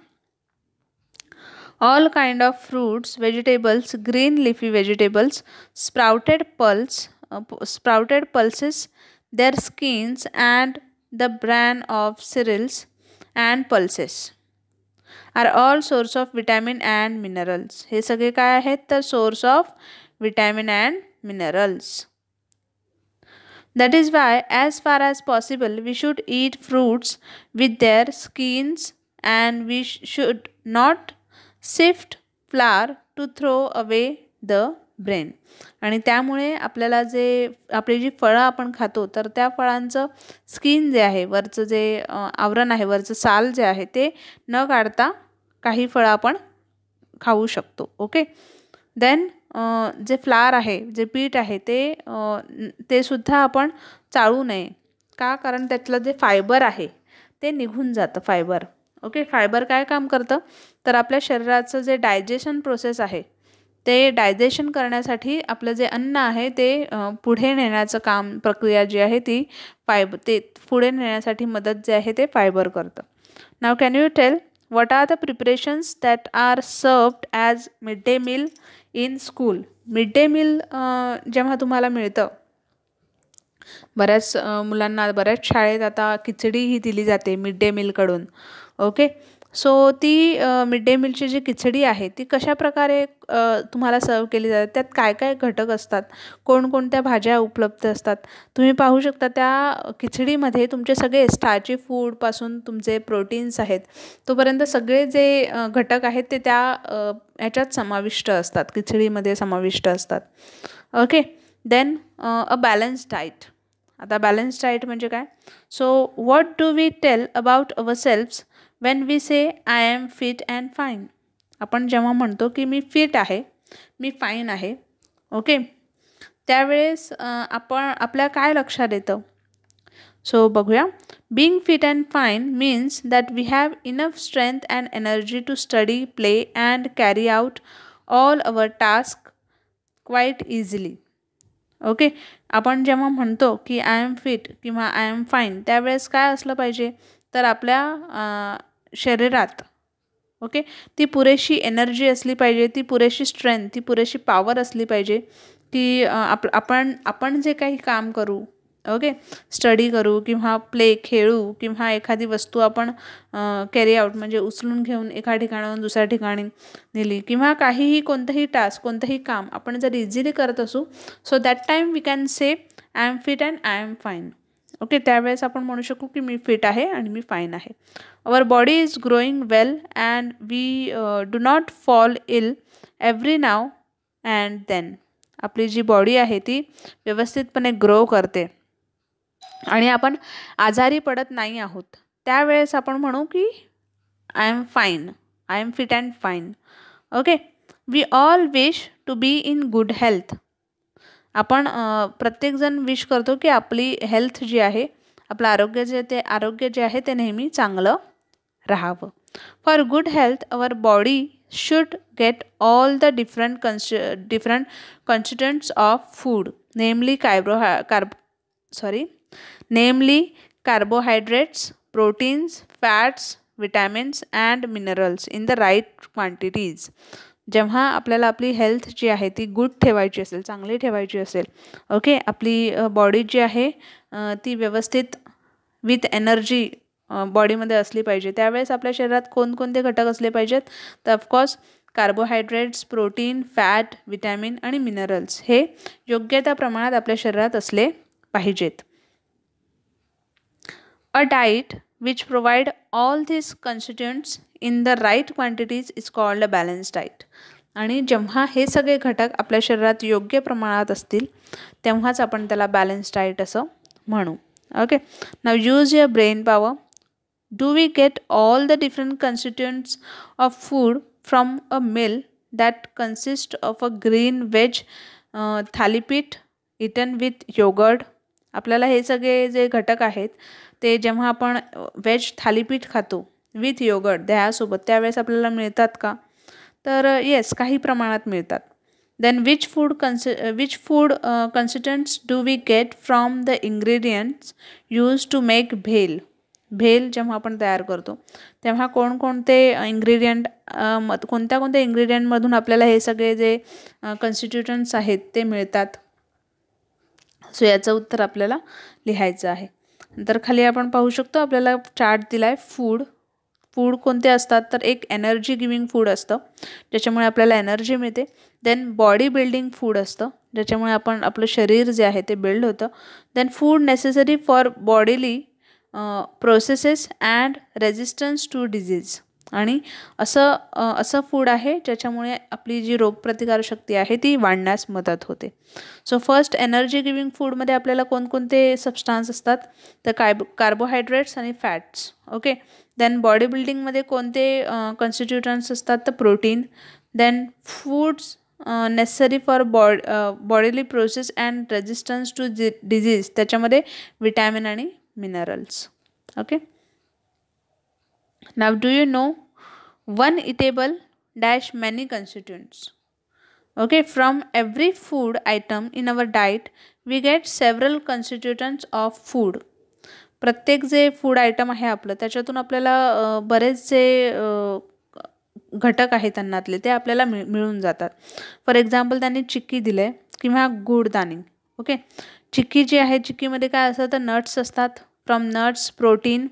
All kind of fruits, vegetables, green leafy vegetables, sprouted pulses, their skins and the bran of cereals and pulses are all source of vitamin and minerals. हे सगळे काय आहेत तर source of vitamin and minerals. That is why as far as possible we should eat fruits with their skins and we should not sift flour to throw away the brain. आणि त्यामुळे आपल्याला जे आपली जी फळं आपण खातो तर त्या फळांचं स्किन जे आहे वरचं जे आवरण आहे वरचं साल जे आहे ते न काढता काही फळं आपण खाऊ शकतो. ओके. देन जे फ्लावर आहे जे पीठ आहे ते सुद्धा आपण चाळू नये. का? कारण त्यातलं जे फायबर आहे ते निघून जातं फायबर. ओके. फायबर काय काम करतं तर आपल्या शरीराचं जे डायजेशन प्रोसेस आहे ते डायजेशन करण्यासाठी आपलं जे अन्न आहे ते पुढे नेण्याचं काम प्रक्रिया जी आहे ती ते पुढे नेण्यासाठी मदत जे आहे ते फायबर करतं. Now can you tell what are the preparations that are served as midday meal in school? midday meal जेव्हा तुम्हाला मिळतं बऱ्याच मुलांना बऱ्याच शाळेत आता खिचडी ही दिली जाते मिड डे मीलकडून. ओके. सो ती मिड डे मीलची जी खिचडी आहे ती कशा प्रकारे तुम्हाला सर्व केली जाते, त्यात काय काय घटक असतात, कोणकोणत्या भाज्या उपलब्ध असतात. तुम्ही पाहू शकता त्या खिचडीमध्ये तुमचे सगळे स्टार्ची फूडपासून तुमचे प्रोटीन्स आहेत तोपर्यंत सगळे जे घटक आहेत ते त्या ह्याच्यात समाविष्ट असतात, खिचडीमध्ये समाविष्ट असतात. Okay. Then a balance diet. आता बॅलन्स डाईट म्हणजे काय? So what do we tell about our selfs when we say I am fit and fine? आपण जेव्हा म्हणतो की मी फिट आहे, मी फाईन आहे, ओके, त्यावेळेस आपण आपल्या काय लक्षात येतं? सो बघूया. Being fit and fine means that we have enough strength and energy to study, play and carry out all our task quite easily. Okay. आपण जेव्हा म्हणतो की आय एम फिट किंवा आय एम फाईन त्यावेळेस काय असलं पाहिजे तर आपल्या शरीरात ओके ती पुरेशी एनर्जी असली पाहिजे, ती पुरेशी स्ट्रेंथ, ती पुरेशी पॉवर असली पाहिजे की आपण जे काही काम करू, ओके, स्टडी करू किंवा प्ले खेळू किंवा एखादी वस्तू आपण कॅरी आउट म्हणजे उचलून घेऊन एका ठिकाणाहून दुसऱ्या ठिकाणी नेली किंवा काहीही कोणतंही टास्क कोणतंही काम आपण जर इझिली करत असू so that time we can say I am fit and I am fine. Okay. त्यावेळेस आपण म्हणू शकू की मी फिट आहे आणि मी फाईन आहे. Our body is growing well and we do not fall ill every now and then. आपली जी बॉडी आहे ती व्यवस्थितपणे ग्रो करते आणि आपण आजारी पडत नाही आहोत. त्यावेळेस आपण म्हणू की I am fine, I am fit and fine. Okay. We all wish to be in good health. आपण प्रत्येकजण विश करतो की आपली हेल्थ जी आहे, आपलं आरोग्य जे आहे ते नेहमी चांगलं राहावं. For good health our body should get all the different constituents of food नेमली carbohydrates, proteins, fats, vitamins and minerals in the right quantities. जेव्हा आपल्याला आपली हेल्थ जी आहे ती गुड ठेवायची असेल, चांगली ठेवायची असेल, ओके, आपली बॉडी जी आहे ती व्यवस्थित विथ एनर्जी बॉडीमध्ये असली पाहिजे, त्यावेळेस आपल्या शरीरात कोणकोणते घटक असले पाहिजेत तर of course carbohydrates, protein, fat, vitamin आणि मिनरल्स हे योग्य त्या प्रमाणात आपल्या शरीरात असले पाहिजेत. A diet which provide all these constituents in the right quantities is called a balanced diet. आणि जेव्हा हे सगळे घटक आपल्या शरीरात योग्य प्रमाणात असतील तेव्हाच आपण त्याला बॅलन्स डाएट असं म्हणू. Okay. Now use your brain power. Do we get all the different constituents of food from a meal that consist of a green veg thalipeeth eaten with yogurt. आपल्याला हे सगळे जे घटक आहेत ते जेव्हा आपण व्हेज थालीपीठ खातो विथ योगर्ट दह्यासोबत त्यावेळेस आपल्याला मिळतात का तर येस काही प्रमाणात मिळतात. Then which food constituents do we get from the ingredients use to make bhel. Bhel जेव्हा आपण तयार करतो तेव्हा कोणकोणते इंग्रेडियंट कोणत्या इंग्रेडियंटमधून आपल्याला हे सगळे जे कन्स्टिट्युएंट्स आहेत ते मिळतात. सो याचं उत्तर आपल्याला लिहायचं आहे. नंतर खाली आपण पाहू शकतो आपल्याला चार्ट दिला आहे फूड, फूड कोणते असतात तर एक एनर्जी गिविंग फूड असतं ज्याच्यामुळे आपल्याला एनर्जी मिळते. देन बॉडी बिल्डिंग फूड असतं ज्याच्यामुळे आपलं शरीर जे आहे ते बिल्ड होतं. Then food necessary for bodily processes and resistance to disease. आणि असं फूड आहे ज्याच्यामुळे आपली जी रोगप्रतिकारशक्ती आहे ती वाढण्यास मदत होते. सो फर्स्ट एनर्जी गिविंग फूडमध्ये आपल्याला कोणकोणते सबस्टान्स असतात तर कार्बोहायड्रेट्स आणि फॅट्स. ओके. देन बॉडी बिल्डिंगमध्ये कोणते कॉन्स्टिट्युटंट्स असतात तर protein. Then foods necessary for bodily process and resistance to disease, त्याच्यामध्ये विटॅमिन आणि minerals. Okay. Now do you know one eatable dash many constituents? Okay, from every food item in our diet we get several constituents of food. प्रत्येक जे food item आहे आपलं त्याच्यातून आपल्याला बरेच जे घटक आहेत अन्नातले ते आपल्याला मिळून जातात. फॉर एक्झाम्पल त्यांनी चिक्की दिले किंवा गुडदाणी. ओके. चिक्की जी आहे चिक्कीमध्ये काय असतं तर नट्स असतात. फ्रॉम नट्स प्रोटीन,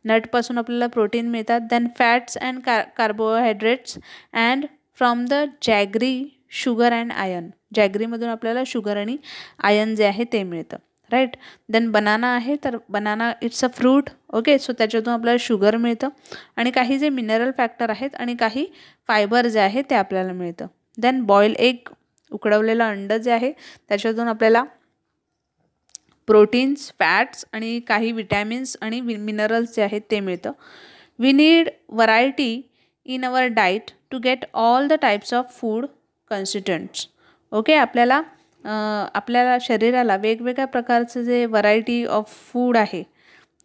नटपासून आपल्याला प्रोटीन मिळतात. Then fats and carbohydrates and from the jaggery sugar and iron. जॅगरीमधून आपल्याला शुगर आणि आयर्न जे आहे ते मिळतं. राईट. देन बनाना आहे तर banana it's a fruit. Okay. So त्याच्यातून आपल्याला शुगर मिळतं आणि काही जे मिनरल फॅक्टर आहेत आणि काही फायबर जे आहे ते आपल्याला मिळतं. देन बॉईल एग, उकडवलेलं अंड जे आहे त्याच्यातून आपल्याला प्रोटीन्स, फॅट्स आणि काही विटॅमिन्स आणि मिनरल्स जे आहेत ते मिळतं. We need variety in our diet to get all the types of food constituents. Okay. आपल्याला शरीराला वेगवेगळ्या प्रकारचं जे व्हरायटी ऑफ फूड आहे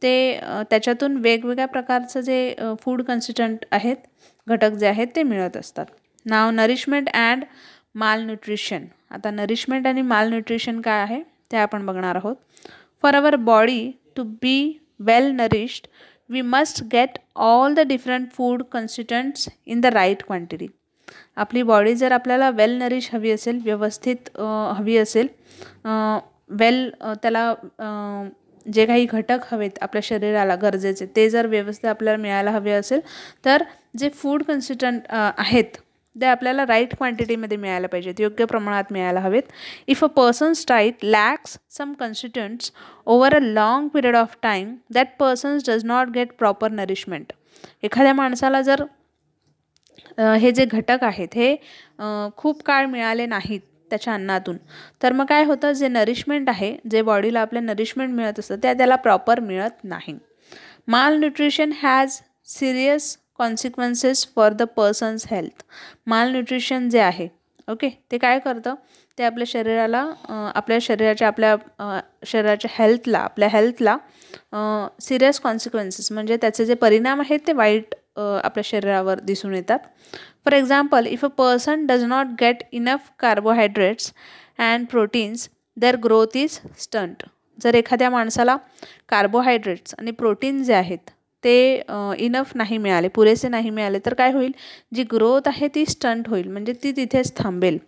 ते त्याच्यातून वेगवेगळ्या प्रकारचं जे फूड कॉन्स्टिट्युएंट आहेत, घटक जे आहेत ते मिळत असतात. नाव नरिशमेंट अँड मालन्यूट्रिशन. आता नरिशमेंट आणि मालन्यूट्रिशन काय आहे ते आपण बघणार आहोत. For our body to be well nourished we must get all the different food constituents in the right quantity. आपली बॉडी जर आपल्याला वेल नरिश हवी असेल, व्यवस्थित हवी असेल, त्याला जे काही घटक हवेत आपल्या शरीराला गरजेचे ते जर व्यवस्थित आपल्याला मिळायला हवे असेल तर जे फूड कॉन्स्टिट्युएंट आहेत ते आपल्याला राईट क्वांटिटीमध्ये मिळायला पाहिजेत, योग्य प्रमाणात मिळायला हवेत. If a person's diet lacks some constituents over a long period of time that person's does not get proper nourishment. एखाद्या माणसाला जर हे जे घटक आहेत हे खूप काळ मिळाले नाहीत त्याच्या अन्नातून तर मग काय होतं, जे नरिशमेंट आहे, जे बॉडीला आपल्या नरिशमेंट मिळत असतं ते त्याला प्रॉपर मिळत नाही. माल nutrition has serious consequences for the persons health. माल न्यूट्रिशन जे आहे ओके ते काय करतं, ते आपल्या शरीराला आपल्या शरीराच्या हेल्थला, आपल्या हेल्थला सिरियस कॉन्सिक्वेन्सेस म्हणजे त्याचे जे परिणाम आहेत ते वाईट आपल्या शरीरावर दिसून येतात. For example, if a person does not get enough carbohydrates and proteins their growth is stunt. जर एखाद्या माणसाला कार्बोहायड्रेट्स आणि प्रोटीन जे आहेत ते इनफ नाही मिळाले, पुरेसे नाही मिळाले तर काय होईल, जी ग्रोथ आहे ती स्टंट होईल, म्हणजे ती तिथेच थांबेल.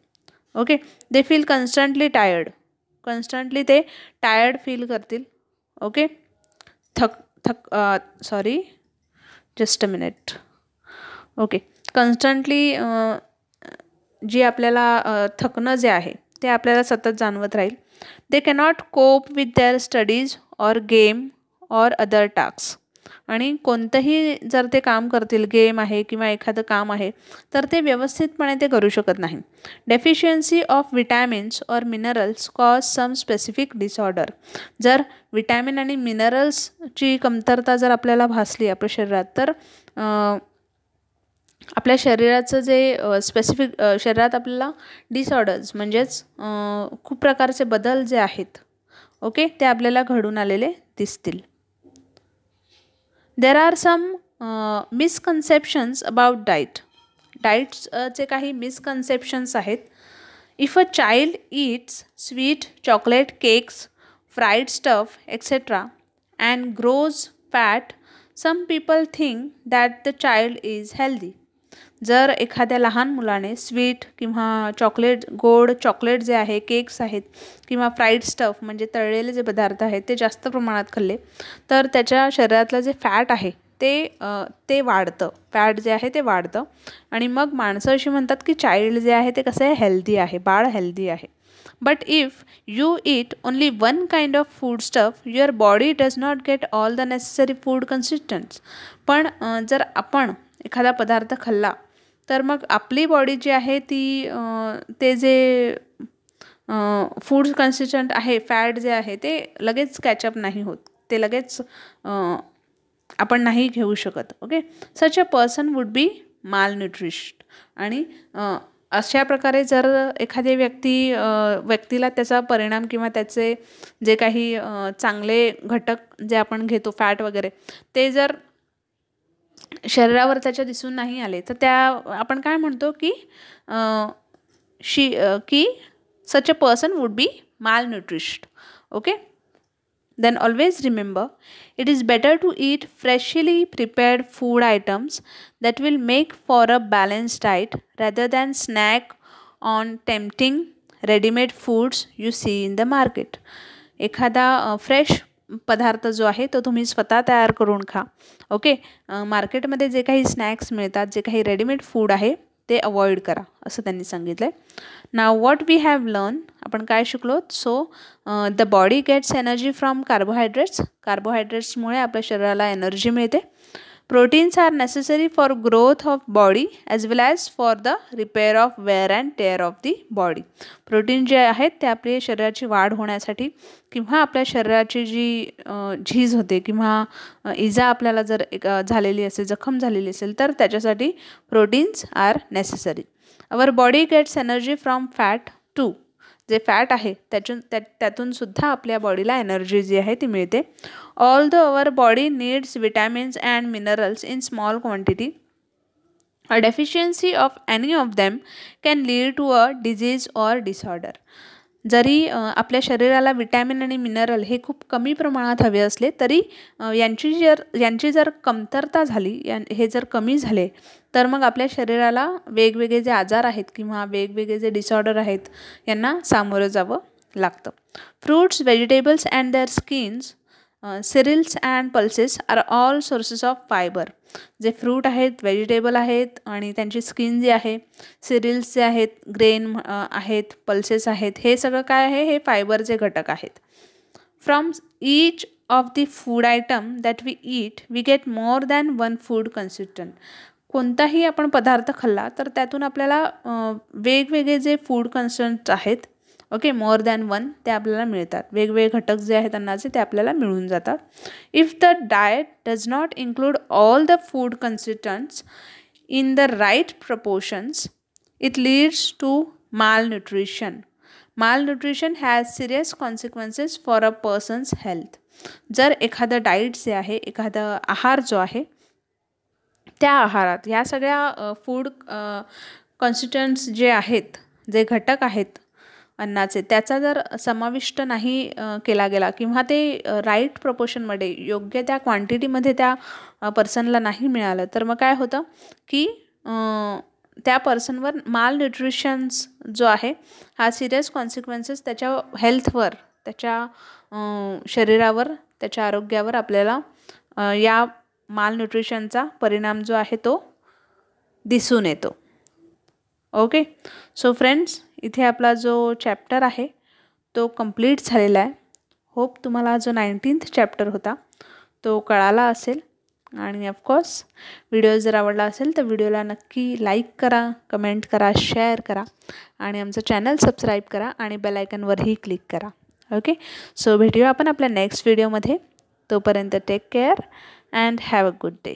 Okay. They feel constantly tired. Constantly ते टायर्ड फील करतील. Okay. Just a minute. Okay. Constantly जी आपल्याला थकणं जे आहे ते आपल्याला सतत जाणवत राहील. They cannot cope with their studies or game or other task. आणि कोणतंही जर ते काम करतील, गेम आहे किंवा एखादं काम आहे तर ते व्यवस्थितपणे ते करू शकत नाही. Deficiency of vitamins or minerals cause some specific disorder. जर विटॅमिन आणि मिनरल्सची कमतरता जर आपल्याला भासली आपल्या शरीरात तर आपल्या शरीराचं जे स्पेसिफिक शरीरात आपल्याला डिसऑर्डर्स म्हणजेच खूप प्रकारचे बदल जे आहेत ओके ते आपल्याला घडून आलेले दिसतील. There are some misconceptions about diet. डाईट्सचे काही मिसकन्सेप्शन्स आहेत. If a child eats sweet, chocolate, cakes, fried stuff etcetera and grows fat, some people think that the child is healthy. जर एखाद्या लहान मुलाने स्वीट किंवा गोड चॉकलेट जे आहे, केक्स आहेत किंवा फ्राईड स्टफ म्हणजे तळलेले जे पदार्थ आहेत ते जास्त प्रमाणात खाल्ले तर त्याच्या शरीरातलं जे फॅट आहे ते वाढतं, फॅट जे आहे ते वाढतं आणि मग माणसं अशी म्हणतात की चाइल्ड जे आहे ते कसं आहे हेल्दी आहे, बाळ हेल्दी आहे. But if you eat only one kind of food stuff your body does not get all the necessary food consistents. पण जर आपण एखादा पदार्थ खाल्ला तर मग आपली बॉडी जी आहे ती ते जे फूड कन्सिस्टंट आहे, फॅट जे आहे ते लगेच कॅचअप नाही होत, ते लगेच आपण नाही घेऊ शकत. Okay, such a person would be माल न्यूट्रिश्ड. आणि अशा प्रकारे जर एखादी व्यक्तीला त्याचा परिणाम किंवा त्याचे जे काही चांगले घटक जे आपण घेतो फॅट वगैरे ते जर शरीरावर त्याच्या दिसून नाही आले तर आपण काय म्हणतो की such a person would be malnourished. Okay, then always remember it is better to eat freshly prepared food items that will make for a balanced diet rather than snack on tempting ready-made foods you see in the market. एखादा fresh पदार्थ जो आहे तो तुम्ही स्वतः तयार करून खा. ओके, मार्केटमध्ये जे काही स्नॅक्स मिळतात, जे काही रेडीमेड फूड आहे ते अवॉइड करा असं त्यांनी सांगितलं आहे. Now what we have learn, आपण काय शिकलो? So the body gets energy from carbohydrates. कार्बोहायड्रेट्समुळे आपल्या शरीराला एनर्जी मिळते. Proteins are necessary for growth of body as well as for the repair of wear and tear of the body. Protein जे आहेत ते आपल्या शरीराची वाढ होण्यासाठी किंवा आपल्या शरीराची जी झीज होते किंवा इजा आपल्याला जर झालेली असेल, जखम झालेली असेल तर त्याच्यासाठी proteins are necessary. Our body gets energy from fat too. जे फॅट आहे त्यातून सुद्धा आपल्या बॉडीला एनर्जी जी आहे ती मिळते. All the our body needs vitamins and minerals in small quantity. A deficiency of any of them can lead to a disease or disorder. जरी आपल्या शरीराला विटॅमिन आणि मिनरल हे खूप कमी प्रमाणात हवे असले तरी यांची जर कमतरता झाली, हे जर कमी झाले तर मग आपल्या शरीराला वेगवेगळे जे आजार आहेत किंवा वेगवेगळे जे डिसऑर्डर आहेत यांना सामोरं जावं लागतं. Fruits, vegetables and their skins, cereals and pulses are all sources of fibre. जे फ्रूट आहेत, व्हेजिटेबल आहेत आणि त्यांची स्किन जी आहे, सिरिल्स जे आहेत, ग्रेन आहेत, पल्सेस आहेत, हे सगळं काय आहे? हे फायबरचे घटक आहेत. From each of the food item that we eat we get more than one food consistent. कोणताही आपण पदार्थ खाल्ला तर त्यातून आपल्याला वेगवेगळे जे फूड कन्सिस्टंट आहेत, ओके, मोर दॅन वन, ते आपल्याला मिळतात. वेगवेगळे घटक जे आहेत अन्नाचे ते आपल्याला मिळून जातात. If the diet does not include all the food consistents in the right proportions it leads to malnutrition. Malnutrition has serious consequences for a person's health. जर एखादं डाईट जे आहे, एखादा आहार जो आहे त्या आहारात ह्या सगळ्या फूड कॉन्स्टिट्युएंट्स जे आहेत, जे घटक आहेत अन्नाचे, त्याचा जर समाविष्ट नाही केला गेला किंवा ते राईट प्रपोर्शनमध्ये, योग्य त्या क्वांटिटीमध्ये त्या पर्सनला नाही मिळालं तर मग काय होतं की त्या पर्सनवर माल न्यूट्रिशन्स जो आहे हा सिरियस कॉन्सिक्वेन्सेस त्याच्या हेल्थवर, त्याच्या शरीरावर, त्याच्या आरोग्यावर आपल्याला या माल न्यूट्रिशनचा परिणाम जो आहे तो दिसून येतो. ओके, सो फ्रेंड्स, इथे आपला जो चॅप्टर आहे तो कंप्लीट झालेला आहे. होप तुम्हाला जो 19th चॅप्टर होता तो कळाला असेल. आणि ऑफकोर्स व्हिडिओ जर आवडला असेल तर व्हिडिओला नक्की लाईक करा, कमेंट करा, शेअर करा आणि आमचं चॅनल सबस्क्राईब करा आणि बेल आयकॉनवरही क्लिक करा. ओके, सो भेटूया आपण आपल्या नेक्स्ट व्हिडिओमध्ये. तोपर्यंत take care and have a good day.